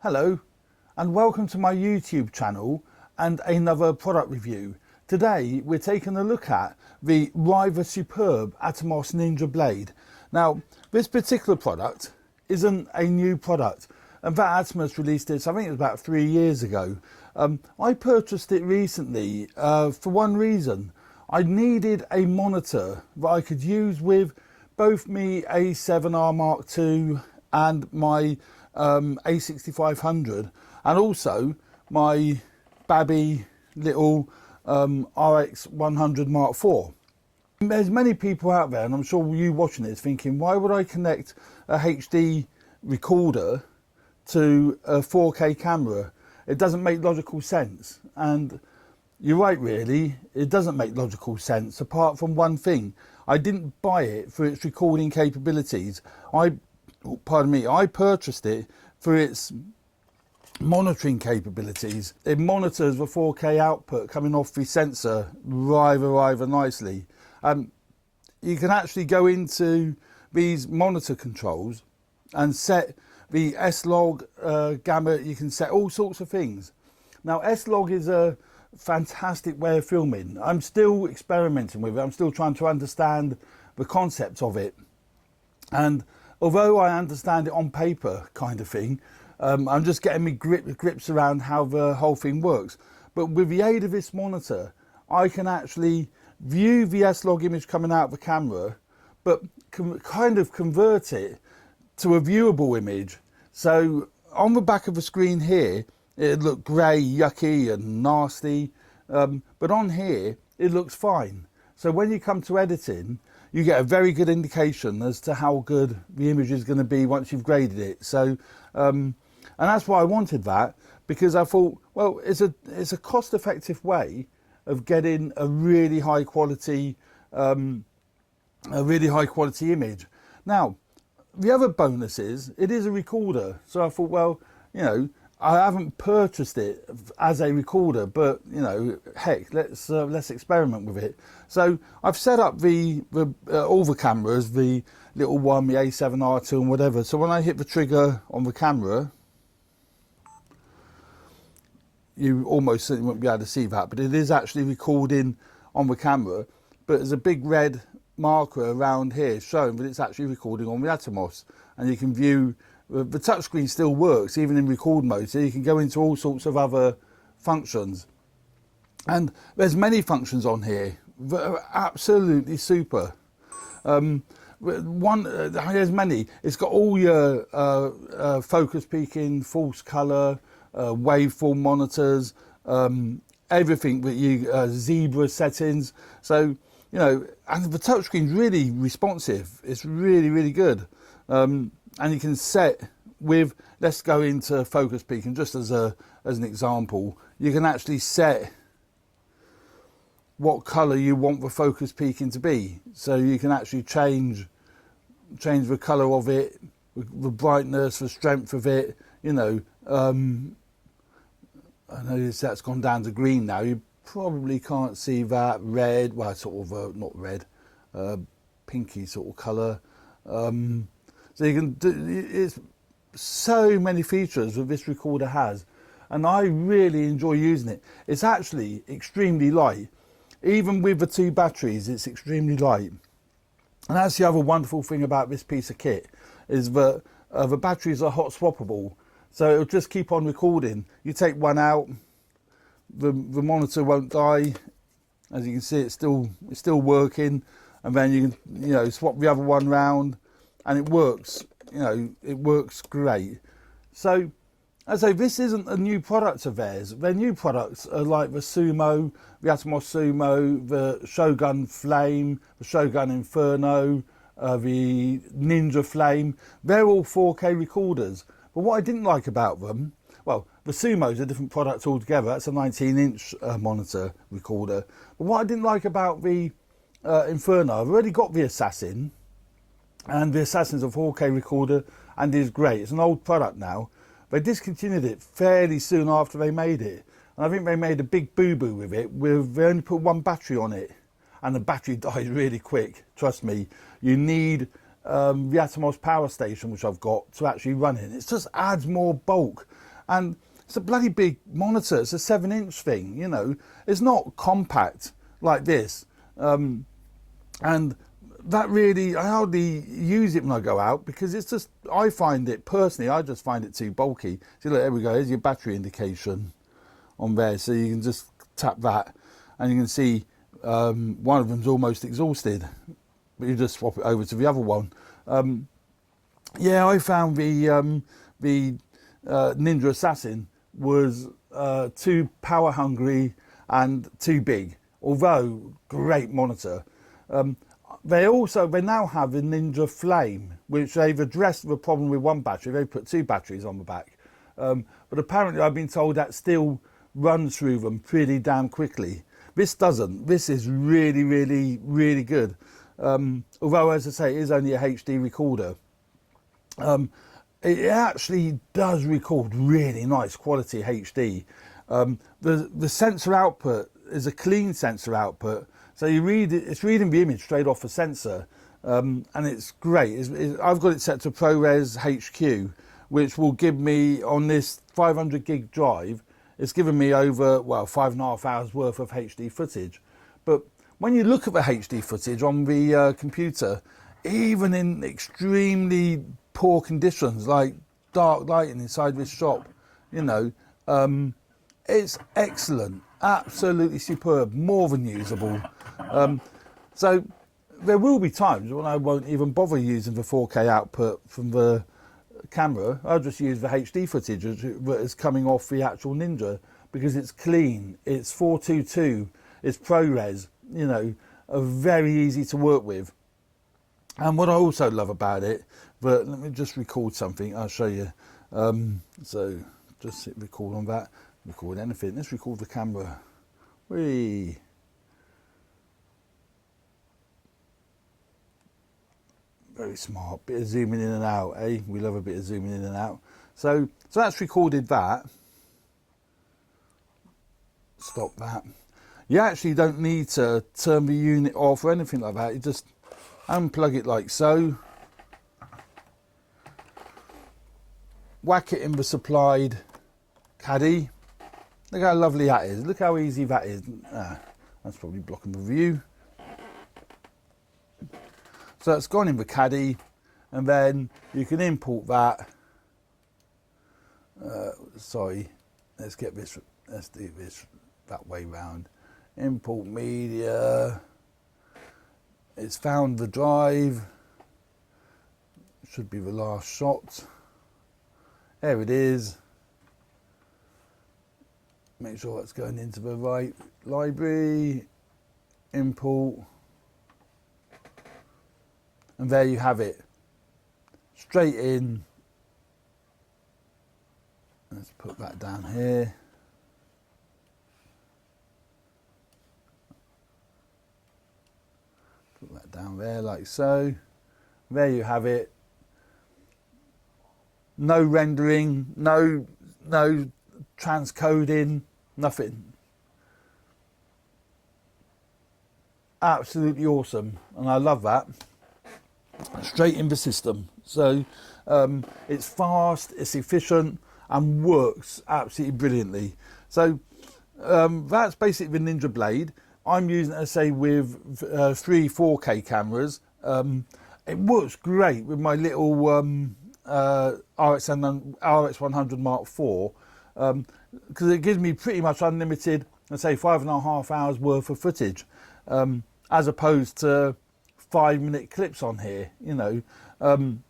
Hello and welcome to my YouTube channel and another product review. Today we're taking a look at the rather superb Atomos Ninja Blade. Now this particular product isn't a new product. In fact, Atomos released this, I think it was about 3 years ago. I purchased it recently for one reason. I needed a monitor that I could use with both me A7R Mark II and my A6500, and also my babby little RX 100 Mark IV. There's many people out there, and I'm sure you watching this, thinking, why would I connect a HD recorder to a 4K camera? It doesn't make logical sense. And you're right, really, it doesn't make logical sense, apart from one thing. I didn't buy it for its recording capabilities. I purchased it for its monitoring capabilities. It monitors the 4K output coming off the sensor rather nicely. You can actually go into these monitor controls and set the S-Log, gamut. You can set all sorts of things. Now, S-Log is a fantastic way of filming. I'm still experimenting with it. I'm still trying to understand the concept of it. And although I understand it on paper kind of thing, I'm just getting me grips around how the whole thing works. But with the aid of this monitor, I can actually view the S-Log image coming out of the camera, but kind of convert it to a viewable image. So on the back of the screen here, it looked grey, yucky and nasty, but on here, it looks fine. So when you come to editing, you get a very good indication as to how good the image is going to be once you've graded it. So, and that's why I wanted that, because I thought, well, it's a cost-effective way of getting a really high quality image. Now, the other bonus is it is a recorder. So I thought, well, you know, I haven't purchased it as a recorder, but you know, heck, let's experiment with it. So I've set up all the cameras, the little one, the A7R2 and whatever. So when I hit the trigger on the camera, you almost certainly won't be able to see that, but it is actually recording on the camera. But there's a big red marker around here showing that it's actually recording on the Atomos, and you can view. The touchscreen still works even in record mode, so you can go into all sorts of other functions. And there's many functions on here that are absolutely super. There's many. It's got all your focus peaking, false color, waveform monitors, everything that you zebra settings. So you know, and the touchscreen's really responsive. It's really good. And you can set with, let's go into focus peaking just as an example. You can actually set what color you want the focus peaking to be. So you can actually change the color of it, the brightness, the strength of it. You know, I notice that's gone down to green now. You probably can't see that. Red, well, sort of not red, pinky sort of color. So you can do, it's so many features that this recorder has, and I really enjoy using it. It's actually extremely light. Even with the 2 batteries, it's extremely light. And that's the other wonderful thing about this piece of kit, is that the batteries are hot swappable. So it'll just keep on recording. You take one out, the monitor won't die. As you can see, it's still working, and then you can swap the other one round. And it works, you know, it works great. So, as I say, this isn't a new product of theirs. Their new products are like the Sumo, the Atomos Sumo, the Shogun Flame, the Shogun Inferno, the Ninja Flame. They're all 4K recorders. But what I didn't like about them, well, the Sumo's a different product altogether. That's a 19-inch monitor recorder. But what I didn't like about the Inferno, I've already got the Assassin. And the Assassin's a 4K recorder and is great. It's an old product now. They discontinued it fairly soon after they made it. And I think they made a big boo-boo with it. They only put 1 battery on it. And the battery dies really quick. Trust me. You need the Atomos power station, which I've got, to actually run it. It just adds more bulk. And it's a bloody big monitor. It's a 7-inch thing, you know. It's not compact like this. And that really, I hardly use it when I go out because it's just, I find it, personally, I just find it too bulky. See, look, there we go, here's your battery indication on there. So you can just tap that and you can see one of them's almost exhausted. But you just swap it over to the other one. Yeah, I found the Ninja Assassin was too power hungry and too big, although great monitor. They now have the Ninja Flame, which they've addressed the problem with one battery. They put 2 batteries on the back, but apparently I've been told that still runs through them pretty damn quickly. This doesn't. This is really, really, really good. Although, as I say, it is only a HD recorder. It actually does record really nice quality HD. The sensor output is a clean sensor output, so you read it, it's reading the image straight off the sensor, and it's great. I've got it set to ProRes HQ, which will give me, on this 500 gig drive, it's given me over, well, 5.5 hours worth of HD footage. But when you look at the HD footage on the computer, even in extremely poor conditions like dark lighting inside this shop, you know, it's excellent, absolutely superb, more than usable. So there will be times when I won't even bother using the 4K output from the camera. I'll just use the HD footage that is coming off the actual Ninja because it's clean, it's 422, it's ProRes, you know, very easy to work with. And what I also love about it, but let me just record something, I'll show you. So just hit record on that, record anything. Let's record the camera. Whee! Very smart, bit of zooming in and out, eh? We love a bit of zooming in and out. So that's recorded that. Stop that. You actually don't need to turn the unit off or anything like that. You just unplug it like so. Whack it in the supplied caddy. Look how lovely that is. Look how easy that is. That's probably blocking the view. So it's gone in the caddy, and then you can import that. Sorry, let's get this. Let's do this that way round. Import media. It's found the drive. Should be the last shot. There it is. Make sure that's going into the right library. Import. And there you have it. Straight in. Let's put that down here. Put that down there like so. There you have it. No rendering, no transcoding, nothing. Absolutely awesome, and I love that. Straight in the system. So it's fast, it's efficient, and works absolutely brilliantly. So that's basically the Ninja Blade. I'm using it, say, with 3 4K cameras. It works great with my little RX100 Mark IV because it gives me pretty much unlimited, let's say, 5.5 hours worth of footage, as opposed to 5-minute clips on here, you know. And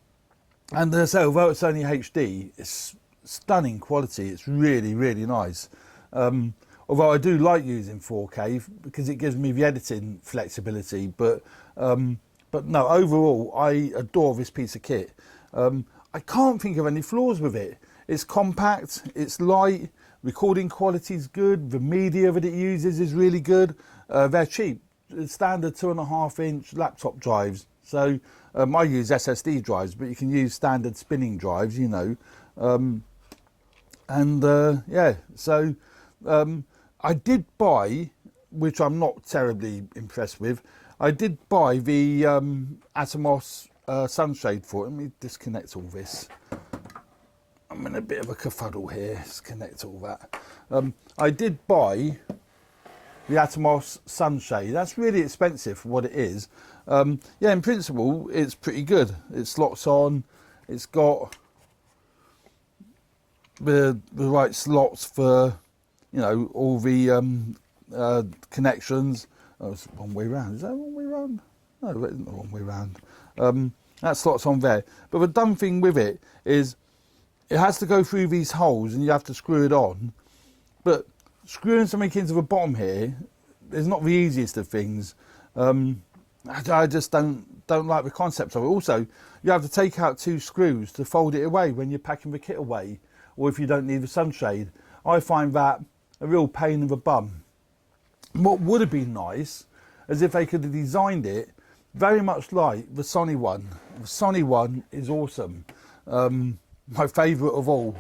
as I say, although it's only HD, it's stunning quality. It's really, really nice. Although I do like using 4K because it gives me the editing flexibility, but no, overall, I adore this piece of kit. I can't think of any flaws with it. It's compact, it's light, recording quality is good, the media that it uses is really good. They're cheap, standard 2.5-inch laptop drives. So I use SSD drives, but you can use standard spinning drives, you know. Yeah, so I did buy, which I'm not terribly impressed with, I did buy the Atomos sunshade for it. Let me disconnect all this. I'm in a bit of a kerfuddle here. Let's connect all that. I did buy the Atomos sunshade. That's really expensive for what it is. Yeah, in principle, it's pretty good. It slots on. It's got the right slots for, you know, all the connections. Oh, it's one way round. Is that one way round? No, it isn't the one way round. That slots on there. But the dumb thing with it is it has to go through these holes and you have to screw it on. But screwing something into the bottom here is not the easiest of things. I just don't like the concept of it. Also, you have to take out 2 screws to fold it away when you're packing the kit away, or if you don't need the sunshade. I find that a real pain in the bum. What would have been nice is if they could have designed it very much like the Sony one. The Sony one is awesome. My favourite of all.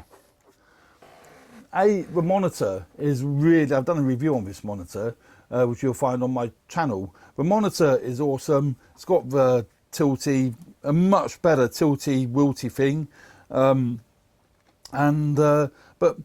The monitor is really, I've done a review on this monitor, which you'll find on my channel. The monitor is awesome. It's got the tilty, a much better tilty wilty thing. But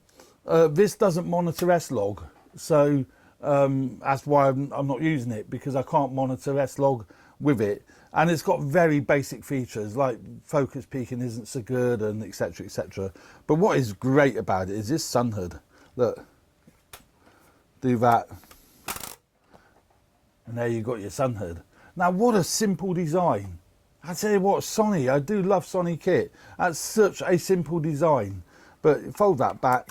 this doesn't monitor S-Log. So that's why I'm not using it, because I can't monitor S-Log with it. And it's got very basic features like focus peaking isn't so good, and etc, etc. But what is great about it is this sun hood. Look, do that, and there you got your sun hood. Now what a simple design. I tell you what, Sony, I do love Sony kit. That's such a simple design. But fold that back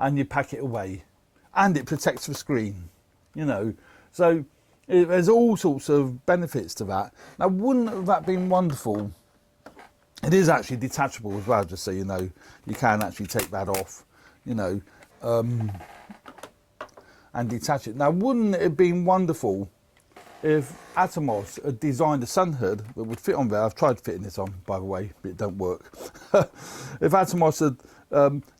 and you pack it away, and it protects the screen, you know. So there's all sorts of benefits to that. Now, wouldn't that been wonderful? It is actually detachable as well, just so you know. You can actually take that off, you know, and detach it. Now, wouldn't it have been wonderful if Atomos had designed a sun hood that would fit on there? I've tried fitting this on, by the way, but it don't work. If Atomos had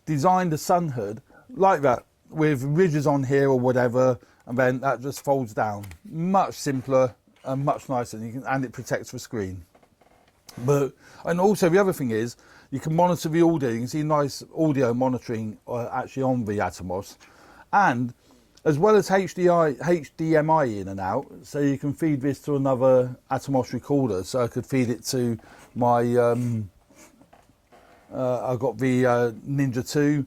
designed a sun hood like that, with ridges on here or whatever, and then that just folds down. Much simpler and much nicer, and it protects the screen. And also the other thing is, you can monitor the audio. You can see nice audio monitoring actually on the Atomos, and as well as HDMI in and out, so you can feed this to another Atomos recorder. So I could feed it to my, I've got the Ninja 2,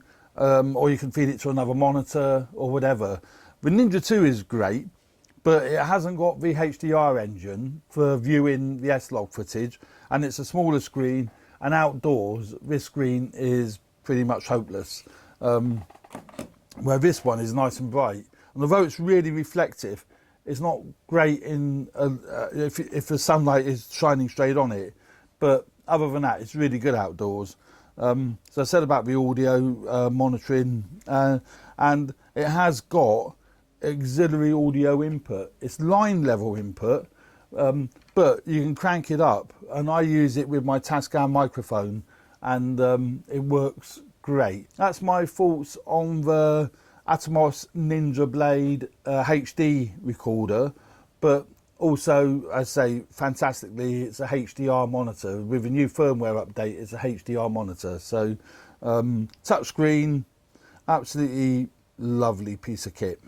or you can feed it to another monitor or whatever. The Ninja 2 is great, but it hasn't got the HDR engine for viewing the S-Log footage, and it's a smaller screen, and outdoors this screen is pretty much hopeless. Where this one is nice and bright, and although it's really reflective, it's not great in if the sunlight is shining straight on it. But other than that, it's really good outdoors. So I said about the audio monitoring, and it has got auxiliary audio input. It's line level input, but you can crank it up, and I use it with my Tascam microphone, and it works great. That's my thoughts on the Atomos Ninja Blade HD recorder, but also, I say, fantastically, it's a HDR monitor. With a new firmware update, it's a HDR monitor. So, touchscreen, absolutely lovely piece of kit.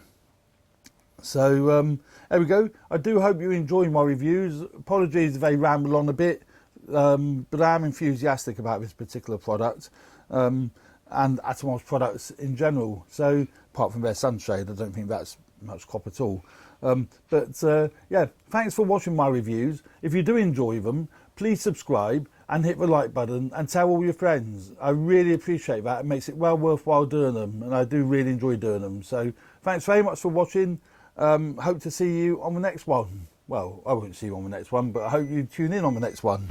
So, there we go. I do hope you enjoy my reviews. Apologies if they ramble on a bit, but I am enthusiastic about this particular product, and Atomos products in general. So, apart from their sunshade, I don't think that's much cop at all. Yeah, thanks for watching my reviews. If you do enjoy them, please subscribe and hit the like button and tell all your friends. I really appreciate that. It makes it well worthwhile doing them, and I do really enjoy doing them. So thanks very much for watching. Hope to see you on the next one. Well, I won't see you on the next one, but I hope you tune in on the next one.